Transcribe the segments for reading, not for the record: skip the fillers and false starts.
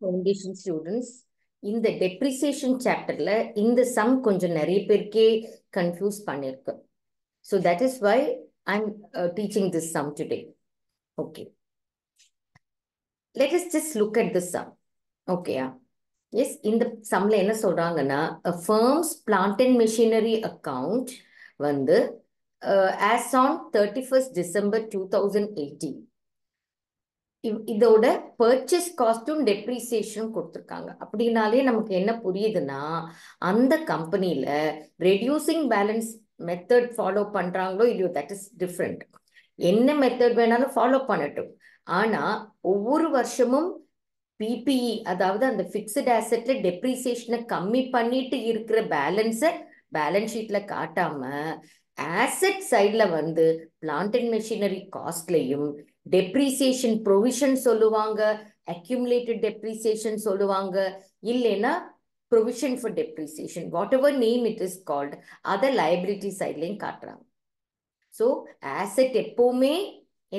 Foundation students, இந்த depreciation chapterல இந்த sum கொஞ்சம் நிறைய பேருக்கே confuse பண்ணிருக்கு. So that is why I'm teaching this sum today. Okay. Let us just look at the sum. Okay. Yes, இந்த sumல என்ன சொல்றாங்கன்னா, a firm's plant and machinery account வந்து as on 31st December 2018 இதோட purchase காஸ்டும் டெப்ரிசியேஷனும் கொடுத்துருக்காங்க. அப்படின்னாலே நமக்கு என்ன புரியுதுன்னா, அந்த கம்பெனியில ரெடியூசிங் பேலன்ஸ் மெத்தட் ஃபாலோ பண்றாங்களோ இல்லையோ, தட் இஸ் டிஃப்ரெண்ட். என்ன மெத்தட் வேணாலும் ஃபாலோ பண்ணட்டும், ஆனா ஒவ்வொரு வருஷமும் பிபிஇ, அதாவது அந்த பிக்ஸ்ட் ஆசெட்ல டெப்ரிசியேஷனை கம்மி பண்ணிட்டு இருக்கிற பேலன்ஸை பேலன்ஸ் ஷீட்ல காட்டாம ஆசெட் சைட்ல வந்து பிளான்ட் அண்ட் மெஷினரி காஸ்ட்லையும் டெப்ரிசியேஷன் ப்ரொவிஷன் சொல்லுவாங்க, அக்யூமுலேட்டட் டெப்ரிசியேஷன் சொல்லுவாங்க, இல்லைன்னா provision for depreciation, whatever name it is called, அதை லைபிலிட்டி சைட்லையும் காட்டுறாங்க. ஸோ ஆசெட் எப்பவுமே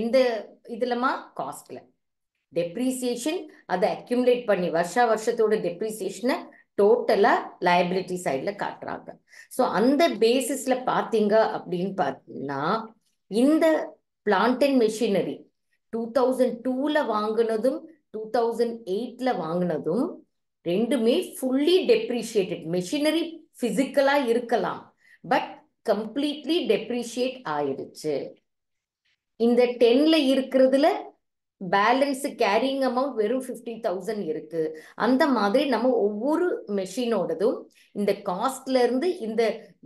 எந்த இதுலமா காஸ்ட்ல டெப்ரிசியேஷன் அதை அக்யூமுலேட் பண்ணி வருஷத்தோட டெப்ரிசியேஷனை டோட்டலா லயபிலிட்டி சைட்ல காட்டுறாங்க. ஸோ அந்த பேசிஸ்ல பாத்தீங்க அப்படின்னு பார்த்தீங்கன்னா, இந்த பிளான்ட் அண்ட் மெஷினரி 2002ல வாங்கினதும் 2008ல வாங்கினதும் ரெண்டுமே ஃபுல்லி டெப்ரிஷியேட்டட். மெஷினரி பிசிக்கலா இருக்கலாம், பட் கம்ப்ளீட்லி டெப்ரிஷியேட் ஆயிடுச்சு. இந்த 10ல இருக்கிறதுல பேலன்ஸ் கேரிங் அமௌண்ட் வெறும் 50,000 இருக்கு. அந்த மாதிரி நம்ம ஒவ்வொரு மெஷினோடதும் இந்த காஸ்ட்ல இருந்து இந்த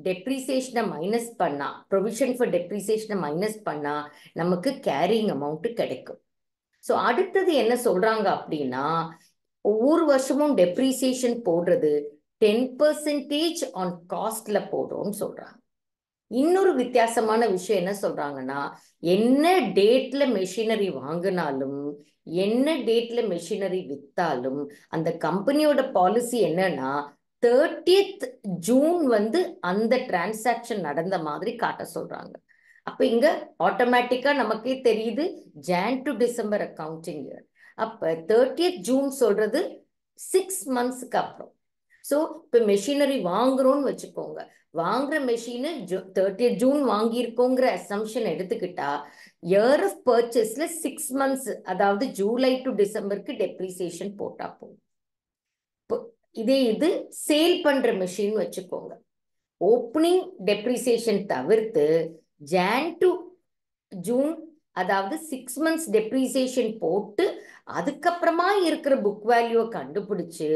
டெப்ரிசியேஷனை மைனஸ் பண்ணா, ப்ரொவிஷன் ஃபார் டெப்ரிசியேஷனை மைனஸ் பண்ணா நமக்கு கேரிங் அமௌண்ட் கிடைக்கும். ஸோ அடுத்தது என்ன சொல்றாங்க அப்படின்னா, ஒவ்வொரு வருஷமும் டெப்ரிசியேஷன் போடுறது 10% ஆன் காஸ்ட்ல போடுறோம்னு சொல்றாங்க. இன்னொரு வித்தியாசமான விஷயம் என்ன சொல்றாங்கன்னா, என்ன டேட்ல மெஷினரி வாங்கினாலும் என்ன டேட்ல மெஷினரி வித்தாலும் அந்த கம்பெனியோட பாலிசி என்னன்னா 30th ஜூன் வந்து அந்த டிரான்சாக்ஷன் நடந்த மாதிரி காட்ட சொல்றாங்க. அப்ப இங்க ஆட்டோமேட்டிக்கா நமக்கே தெரியுது John to December accounting year. அப்ப 30th ஜூன் சொல்றது 6 monthsக்கு அப்புறம். ஸோ இப்போ மெஷினரி வாங்குறோம்னு வச்சுக்கோங்க, வாங்குற மெஷினு 30th ஜூன் வாங்கியிருக்கோங்கிற அசம்ஷன் எடுத்துக்கிட்டா இயர் ஆஃப் பர்ச்சேஸ்ல 6 months, அதாவது ஜூலை டு டிசம்பருக்கு டெப்ரிசியேஷன் போட்டா போகும். இதே இது சேல் பண்ற மெஷின் வச்சுக்கோங்க, ஓப்பனிங் டெப்ரிசியேஷன் தவிர்த்து ஜான் டு ஜூன், அதாவது 6 months டெப்ரிசியேஷன் போட்டு அதுக்கப்புறமா இருக்கிற புக் வேல்யூவை கண்டுபிடிச்சு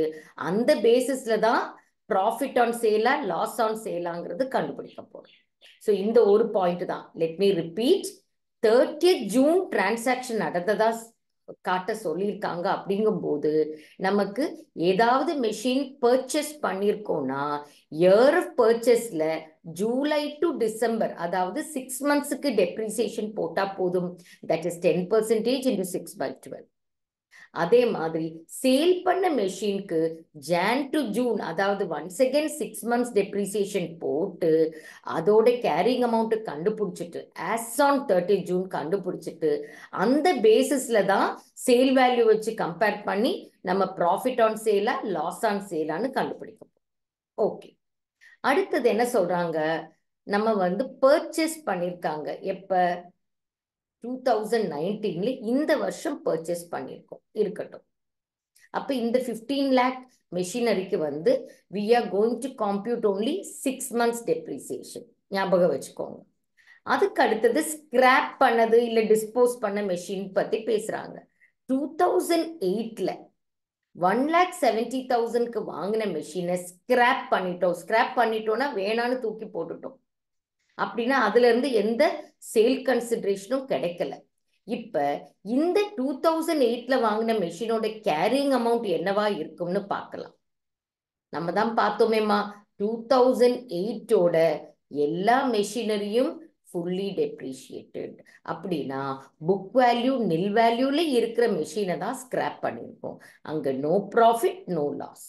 அந்த பேசிஸ்ல தான் ப்ராஃபிட் ஆன் சேலா லாஸ் ஆன் சேலாங்கிறது கண்டுபிடிக்க போறோம். ஸோ இந்த ஒரு பாயிண்ட் தான். Let me repeat, 30th June transaction நடந்ததா காட்ட சொல்லியிருக்காங்க. அப்படிங்கும் போது நமக்கு ஏதாவது மெஷின் பர்ச்சேஸ் பண்ணியிருக்கோம்னா இயர் ஆஃப் பர்ச்சேஸ்ல ஜூலை டு டிசம்பர், அதாவது 6 monthsக்கு டெப்ரிசியேஷன் போட்டா போதும். That is 10% into 6/12. அதே மாதிரி சேல் பண்ண மெஷினுக்கு ஜான் டு ஜூன், அதாவது ஒன்ஸ் அகேன் 6 months டெப்ரிசியேஷன் போட்டு அதோட கேரிங் அமௌண்ட் கண்டுபிடிச்சிட்டு ஆஸ் ஆன் 30 ஜூன் கண்டுபிடிச்சிட்டு அந்த பேசிஸ்ல தான் சேல் வேல்யூ வச்சு கம்பேர் பண்ணி நம்ம ப்ராஃபிட் ஆன் சேலா லாஸ் ஆன் சேலான்னு கண்டுபிடிக்கும். ஓகே, அடுத்தது என்ன சொல்றாங்க, நம்ம வந்து பர்ச்சேஸ் பண்ணிருக்காங்க எப்ப 2019ல இந்த வருஷம் பர்ச்சேஸ் பண்ணிருக்கோம் இருக்கட்டும். அப்ப இந்த 15 lakh மெஷினரிக்கு வந்து we are going to compute only 6 months depreciation, ஞாபகம் வச்சுக்கோங்க. அதுக்கு அடுத்தது ஸ்கிராப் பண்ணது இல்ல டிஸ்போஸ் பண்ண மெஷின் பத்தி பேசுறாங்க. 2008ல 1,70,000க்கு வாங்கின மெஷினை ஸ்கிராப் பண்ணிட்டோம். ஸ்கிராப் பண்ணிட்டோம்னா வேணான்னு தூக்கி போட்டுட்டோம். அப்படின்னா அதுல இருந்து எந்த சேல் கன்சிடரேஷனும் கிடைக்கல. இப்ப இந்த 2008ல வாங்கின மெஷினோட கேரிங் அமௌண்ட் என்னவா இருக்கும்னு பார்க்கலாம். நம்ம தான் பார்த்தோமேமா 2008ஓட எல்லா மெஷினரியும் ஃபுல்லி டெப்ரிஷியேட்டட். அப்படின்னா புக் வேல்யூ நில் வேல்யூல இருக்கிற மெஷினை தான் ஸ்கிராப் பண்ணியிருக்கோம். அங்க நோ ப்ராஃபிட் நோ லாஸ்.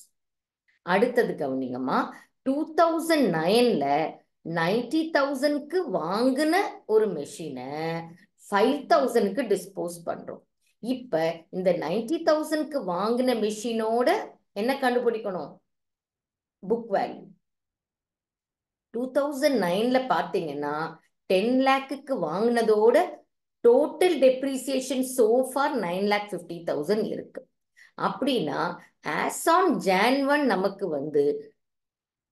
அடுத்தது கவனிங்கம்மா, 2009ல 90,000க்கு வாங்கின ஒரு மெஷினை 5,000க்கு டிஸ்போஸ் பண்றோம். இப்ப இந்த 90,000க்கு வாங்கின மெஷினோட என்ன கண்டுபிடிக்கணும்? Book value. 2009ல பாத்தீங்கன்னா 10 lakhக்கு வாங்கினதோட டோட்டல் டெப்ரிசியேஷன் சோஃபார் 9,50,000 இருக்கு. அப்படின்னா ஆஸ் ஆன் Jan 1 நமக்கு வந்து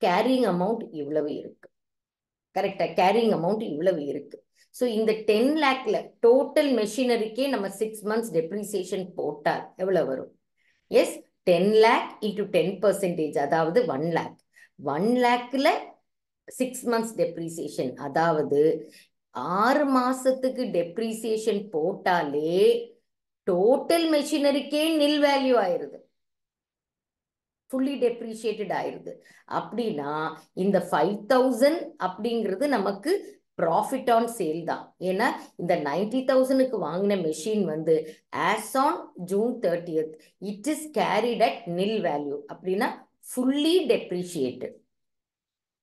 கேரிங் அமௌண்ட் இவ்வளவு இருக்கு. கரெக்டா? கேரிங் அமௌண்ட் இவ்வளவு இருக்கு. ஸோ இந்த 10 lakhல டோட்டல் மெஷினரிக்கே நம்ம 6 months டெப்ரிசியேஷன் போட்டால் எவ்வளவு வரும்? எஸ், 10 lakh into 10%, அதாவது 1 lakh. 1 lakhல 6 months டெப்ரிசியேஷன், அதாவது 6 மாசத்துக்கு டெப்ரிசியேஷன் போட்டாலே டோட்டல் மெஷினரிக்கே நில் வேல்யூ ஆயிருது, ஃபுல்லி டெப்ரிஷியேட்டட் ஆயிருது. அப்படின்னா இந்த 5,000 அப்படிங்கிறது நமக்கு ப்ராஃபிட் ஆன் சேல் தான். ஏன்னா இந்த 90,000க்கு வாங்கின மெஷின் வந்து as on June 30th it is carried at நில் வேல்யூ, அப்படின்னா ஃபுல்லி டெப்ரிஷியேட்டட்.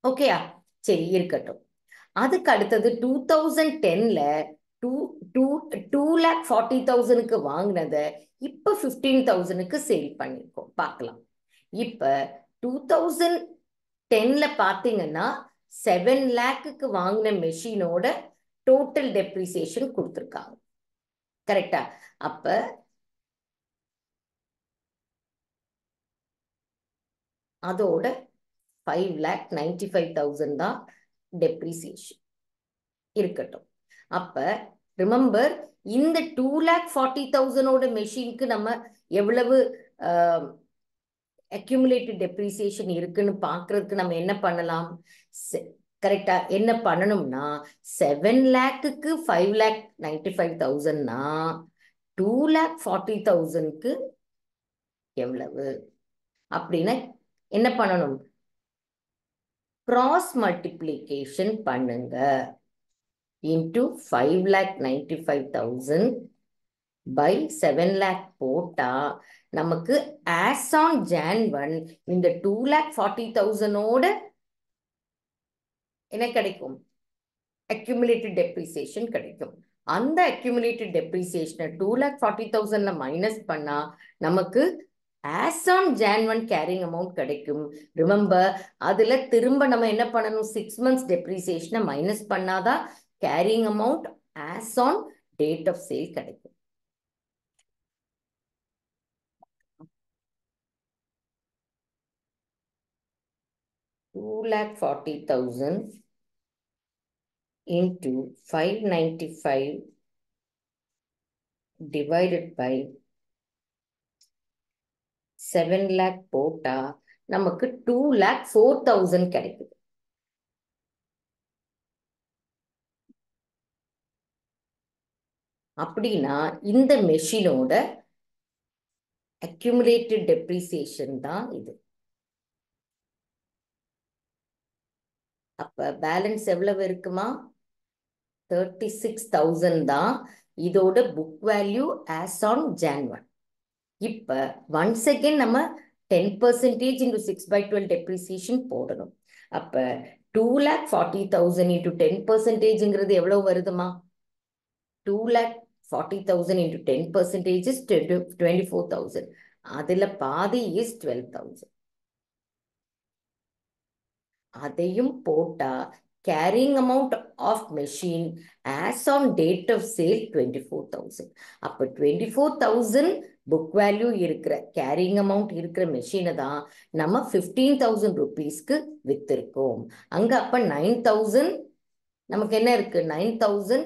ஓகேயா? சரி, இருக்கட்டும். அதுக்கு அடுத்தது 2010ல 2,40,000க்கு வாங்கினதை இப்ப 15,000க்கு சேல் பண்ணிருக்கோம். பார்க்கலாம். இப்ப 2010ல பாத்தீங்கன்னா 7 lakhக்கு வாங்கின மெஷினோட டோட்டல் டெப்ரிசியேஷன் கொடுத்துருக்காங்க. கரெக்டா? அப்ப அதோட 5,95,000 தான் டெப்ரிசியேஷன். இருக்கட்டும். அப்ப ரிமெம்பர், இந்த 2,40,000ஓட மெஷினுக்கு நம்ம எவ்வளவு அக்யூமுலேட்டட் டெப்ரிசியேஷன் இருக்குன்னு பாக்குறதுக்கு நம்ம என்ன பண்ணலாம்? கரெக்டா? என்ன பண்ணணும்னா 7 lakhக்கு 5,95,000னா 2,40,000க்கு எவ்வளவு அப்படின்னா என்ன பண்ணணும்? கிராஸ் மல்டிப்ளிகேஷன் பண்ணுங்க. into 5,95,000 by 7 lakh போட்டா நமக்கு as on Jan 1 இந்த 2,40,000ஓட என்ன கிடைக்கும்? accumulated depreciation கிடைக்கும். அந்த accumulated depreciation 2,40,000ல மைனஸ் பண்ணா நமக்கு as on Jan 1 carrying amount கிடைக்கும். ரிமெம்பர், அதுல திரும்ப நம்ம என்ன பண்ணணும்? 6 months depreciation மைனஸ் பண்ணாதான் carrying amount as on date of sale கிடைக்கும். $2,40,000 into 595 divided by 7 lakh போட்டா நமக்கு 2,04,000 கிடைக்குது. அப்படின்னா இந்த மெஷினோட accumulated depreciation தான் இது. அப்ப பேலன்ஸ் எவ்வளவு இருக்குமா? 36,000 தான் இதோட book value as on Jan 1. இப்ப once again நம்ம 10% into 6/12 depreciation போடணும். அப்ப 2,40,000 into 10%ங்கிறது எவ்வளவு வருதுமா? 2,40,000 into 10% is 24,000. அதுல பாதி is 12,000. அதையும் போட்டா carrying amount of machine as on date of sale 24,000. அப்ப 24,000 புக் வேல்யூ இருக்கிற கேரிங் அமௌண்ட் இருக்கிற மெஷினை தான் நம்ம 15,000 rupeesக்கு வித்திருக்கோம். அங்க அப்ப 9,000 நமக்கு என்ன இருக்கு? 9,000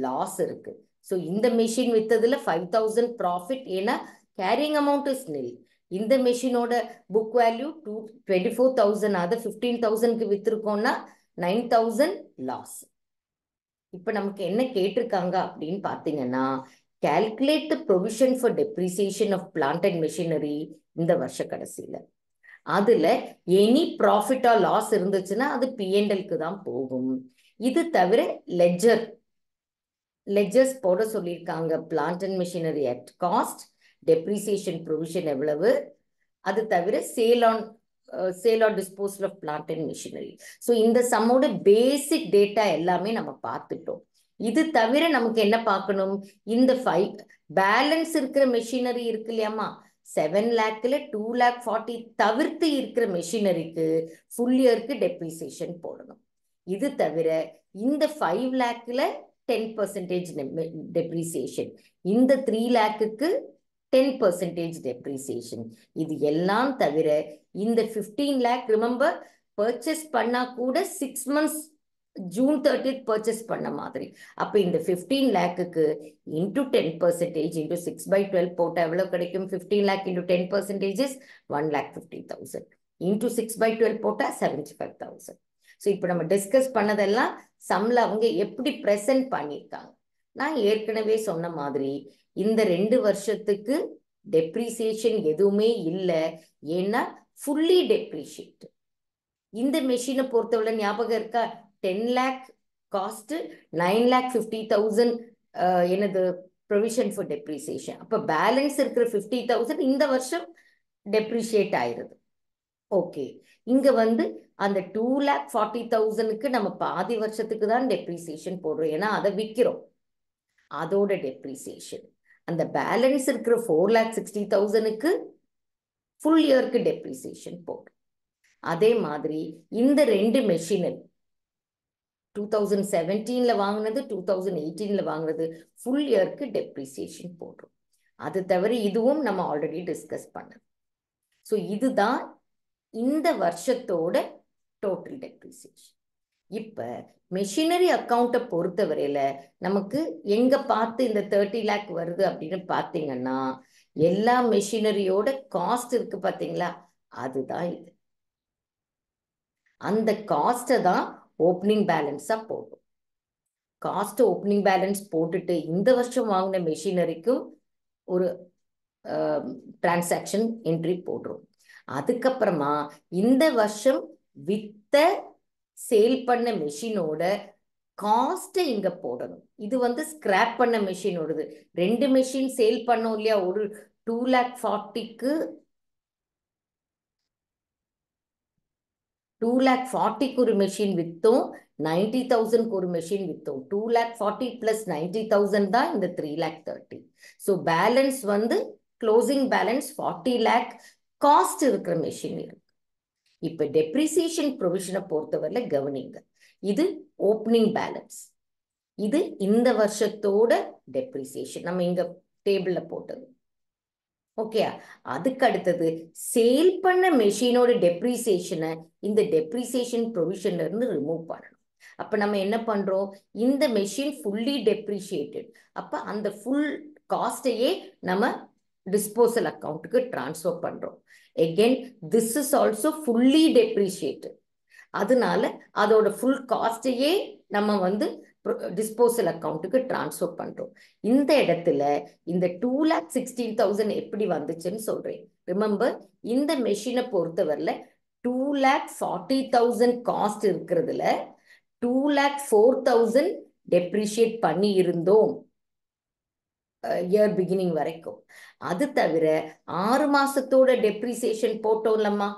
லாஸ் இருக்கு. ஸோ இந்த மெஷின் வித்ததுல 5,000 ப்ராஃபிட், ஏன்னா கேரிங் அமௌண்ட் இஸ் நில். இந்த மெஷினோட புக் வேல்யூ 24,000, அதை 15,000க்கு வித்திருக்கோம்னா 9,000 லாஸ். இப்ப நமக்கு என்ன கேட்டிருக்காங்க அப்படின்னு பாத்தீங்கன்னா, calculate the provision for depreciation of plant and machinery இந்த வருஷ கடைசியில. அதுல எனி ப்ராஃபிட் ஆர் லாஸ் இருந்துச்சுன்னா அது P&Lக்கு தான் போகும். இது தவிர லெஜர்ஸ் போட சொல்லியிருக்காங்க. Plant and machinery at cost, depreciation provision எவ்வளவு, அது தவிர sale or disposal of plant and machinery. So இந்த சம்மோட பேசிக் டேட்டா எல்லாமே நம்ம பார்த்துட்டோம். இது தவிர நமக்கு என்ன பார்க்கணும், இந்த 5 பேலன்ஸ் இருக்கிற மெஷினரி இருக்கு இல்லையாமா, 7 lakhல 2,40,000 தவிர்த்து இருக்கிற மெஷினரிக்கு ஃபுல் இயருக்கு டெப்ரிசியேஷன் போடணும். இது தவிர இந்த 5 lakhல 10% டெப்ரிசியேஷன், இந்த 3 lakhக்கு 10% டெப்ரிசியேஷன். இது எல்லாம் தவிர இந்த 15 lakh ரிமெம்பர் பர்ச்சேஸ் பண்ணா கூட 6 months June 30th பர்ச்சேஸ் பண்ண மாதிரி. அப்ப இந்த 15 lakhக்கு into 10% into 6/12 போட்டா எவ்வளவு கிடைக்கும்? 15 lakh into 10% is 1,50,000 into 6/12 போட்டா 75,000. ஸோ இப்போ நம்ம டிஸ்கஸ் பண்ணதெல்லாம் சம்ல அவங்க எப்படி ப்ரெசென்ட் பண்ணியிருக்காங்க. நான் ஏற்கனவே சொன்ன மாதிரி இந்த 2 வருஷத்துக்கு டெப்ரிசியேஷன் எதுவுமே இல்லை, ஏன்னா ஃபுல்லி டெப்ரிஷியேட். இந்த மெஷினை பொறுத்தவரை ஞாபகம் இருக்கா, 10 lakh காஸ்ட், 9,50,000 என்னது ப்ரொவிஷன் ஃபார் டெப்ரிசியேஷன். அப்போ பேலன்ஸ் இருக்கிற 50,000 இந்த வருஷம் டெப்ரிஷியேட் ஆயிருது. ஓகே, இங்க வந்து அந்த 2,40,000க்கு நம்ம பாதி வருஷத்துக்கு தான் டெப்ரிசியேஷன் போடுறோம், ஏன்னா அதை விற்கிறோம், அதோட டெப்ரிசியேஷன். அந்த பேலன்ஸ் இருக்கிற 4,60,000க்கு ஃபுல் இயருக்கு டெப்ரிசியேஷன் போடுறோம். அதே மாதிரி இந்த 2 மெஷினரி 2017ல வாங்கினது 2018ல வாங்கினது ஃபுல் இயருக்கு டெப்ரிசியேஷன் போடுறோம். அது தவிர இதுவும் நம்ம ஆல்ரெடி டிஸ்கஸ் பண்ணது. ஸோ இதுதான் இந்த வருஷத்தோட டோட்டல் டெப்ரிசியேஷன். இப்ப மெஷினரி அக்கௌண்ட்டை பொறுத்தவரையில நமக்கு எங்க பார்த்து இந்த 30 lakh வருது அப்படின்னு பார்த்தீங்கன்னா, எல்லா மெஷினரியோட காஸ்ட் இருக்கு பார்த்தீங்களா, அதுதான் இது. அந்த காஸ்ட்டை தான் ஓப்பனிங் பேலன்ஸா போடும். காஸ்ட் ஓப்பனிங் பேலன்ஸ் போட்டுட்டு இந்த வருஷம் வாங்கின மெஷினரிக்கும் ஒரு டிரான்சாக்ஷன் என்ட்ரி போடுறோம். அதுக்கப்புறமா இந்த வருஷம் வித்த சேல் பண்ண மெஷினோட காஸ்ட்டை இங்க போடணும். இது வந்து ஸ்கிராப் பண்ண மெஷினோடது. 2 மெஷின் சேல் பண்ணோம் இல்லையா, ஒரு 2,40,000க்கு 2,40,000க்கு ஒரு மெஷின் வித்தோம், 90,000க்கு ஒரு மெஷின் வித்தோம். 2,40,000 பிளஸ் 90,000 தான் இந்த 3,30,000. ஸோ பேலன்ஸ் வந்து க்ளோசிங் பேலன்ஸ் 40 lakh காஸ்ட் இருக்கிற மெஷின் இருக்கு. இப்ப டெப்ரிசியேஷன் ப்ரொவிஷனை பொறுத்தவரை கவனிங்க, இது ஓப்பனிங் பேலன்ஸ், இது இந்த வருஷத்தோட டெப்ரிசியேஷன் நம்ம இங்க டேபிள்ல போட்டது. ஓகே, அதுக்கு அடுத்தது சேல் பண்ண மெஷினோட டெப்ரிசியேஷனை இந்த டெப்ரிசியேஷன் ப்ரொவிஷன்ல இருந்து ரிமூவ் பண்ணணும். அப்ப நம்ம என்ன பண்றோம், இந்த மெஷின் ஃபுல்லி டெப்ரிஷியேட்டட், அப்ப அந்த ஃபுல் காஸ்டையே நம்ம டிஸ்போசல் அக்கௌண்ட்டுக்கு டிரான்ஸ்ஃபர் பண்றோம். again this is also fully depreciated, அதனால அதோட ஃபுல் காஸ்டையே நம்ம வந்து டிஸ்போசல் அக்கௌண்ட்டுக்கு டிரான்ஸ்ஃபர் பண்றோம். இந்த இடத்துல இந்த 2,16,000 எப்படி வந்துச்சுன்னு சொல்றேன். ரிமெம்பர், இந்த மெஷினை பொறுத்தவரையில 2,40,000 காஸ்ட் இருக்கிறதுல 2,04,000 டெப்ரிஷியேட் பண்ணி இருந்தோம் இயர் பிகினிங் வரைக்கும். அது தவிர 6 மாசத்தோட டெப்ரிசியேஷன் போட்டோம்லம்மா,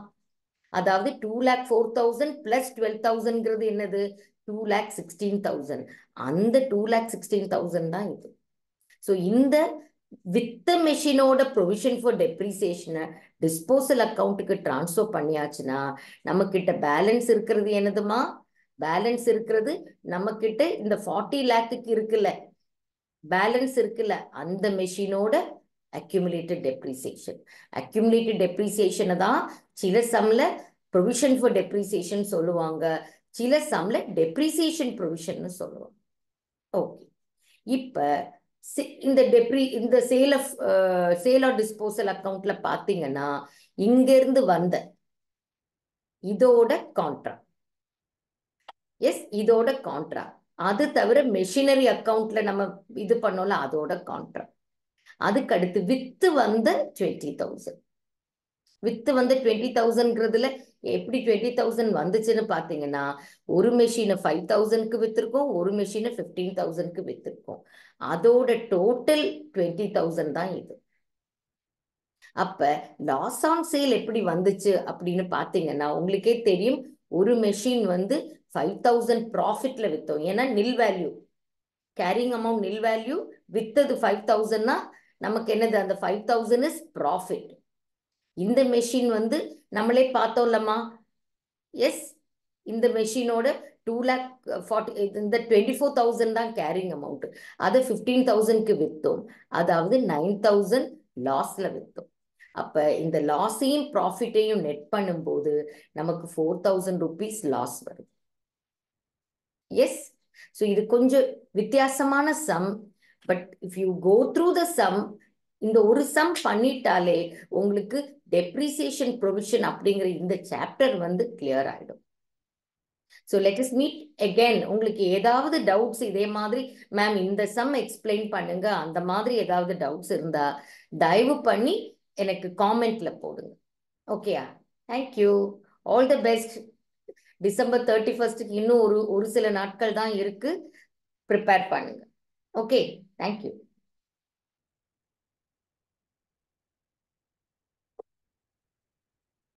அதாவது 2,04,000 பிளஸ் 12,000ங்கிறது என்னது, 2,16,000. அந்த 2,16,000 தான் இது. ஸோ இந்த வித்த மெஷினோட ப்ரொவிஷன் ஃபார் டெப்ரிசியேஷனை டிஸ்போசல் அக்கௌண்ட்டுக்கு டிரான்ஸ்ஃபர் பண்ணியாச்சுன்னா நம்ம கிட்ட பேலன்ஸ் இருக்கிறது என்னதுமா, பேலன்ஸ் இருக்கிறது நம்ம கிட்ட இந்த 40 lakhக்கு இருக்குல்ல, பேலன்ஸ் இருக்குல்ல, அந்த மெஷினோட அக்யூமுலேட்டட் டெப்ரிசியேஷன். அக்யூமுலேட்டட் டெப்ரிசியேஷனை தான் சில சம்ல ப்ரொவிஷன் ஃபார் டெப்ரிசியேஷன் சொல்லுவாங்க, சில சம்ல டெப்ரிசியேஷன் ப்ரொவிஷன் சொல்லுவாங்க. ஓகே, இப்ப இந்த சேல் ஆர் டிஸ்போசல் அக்கௌண்ட்ல பாத்தீங்கன்னா இங்க இருந்து வந்த இதோட கான்ட்ரா, எஸ் இதோட கான்ட்ரா, அது தவிர மெஷினரி அக்கௌண்ட்ல நம்ம இது பண்ணோம்ல அதோட கான்ட்ரா. அதுக்கு அடுத்து வித்து வந்த 20,000, வித்து வந்து 20,000ங்கிறதுல எப்படி 20,000 வந்துச்சுன்னு பாத்தீங்கன்னா, ஒரு மெஷினை 5,000க்கு வித்திருக்கோம், ஒரு மெஷினை 15,000க்கு வித்திருக்கோம், அதோட டோட்டல் 20,000 தான் இது. அப்ப லாஸ் ஆன் சேல் எப்படி வந்துச்சு அப்படின்னு பாத்தீங்கன்னா உங்களுக்கே தெரியும், ஒரு மெஷின் வந்து 5,000 ப்ராஃபிட்ல வித்தோம், ஏன்னா நில் வேல்யூ. கேரிங் அமௌண்ட் நில் வேல்யூ, வித்தது 5,000னா நமக்கு என்னது, அந்த 5,000 இஸ் ப்ராஃபிட். இந்த மெஷின் வந்து நம்மளே பார்த்தோம்லம்மா. எஸ், இந்த மெஷினோட 2,40,000, இந்த 24,000 தான் கேரிங் அமௌண்ட். அதை 15,000க்கு வித்தோம், அதாவது 9,000 லாஸ்ல வித்தோம். அப்ப இந்த லாஸையும் ப்ராஃபிட்டையும் நெட் பண்ணும்போது நமக்கு 4,000 rupees லாஸ் வருது. எஸ், ஸோ இது கொஞ்சம் வித்தியாசமான sum. But if you go through the sum, இந்த ஒரு சம் பண்ணிட்டாலே உங்களுக்கு டெப்ரிசியேஷன் ப்ரொவிஷன் அப்படிங்கிற இந்த சாப்டர் வந்து கிளியர் ஆயிடும். So let us meet again. உங்களுக்கு ஏதாவது டவுட்ஸ் இதே மாதிரி, மேம் இந்த சம் எக்ஸ்பிளைன் பண்ணுங்க, அந்த மாதிரி ஏதாவது டவுட்ஸ் இருந்தா தயவு பண்ணி எனக்கு காமெண்ட்ல போடுங்க. ஓகேயா? Thank you, all the best. December 31க்கு இன்னும் ஒரு சில நாட்கள் தான் இருக்கு. ப்ரிப்பேர் பண்ணுங்க. Okay, thank you.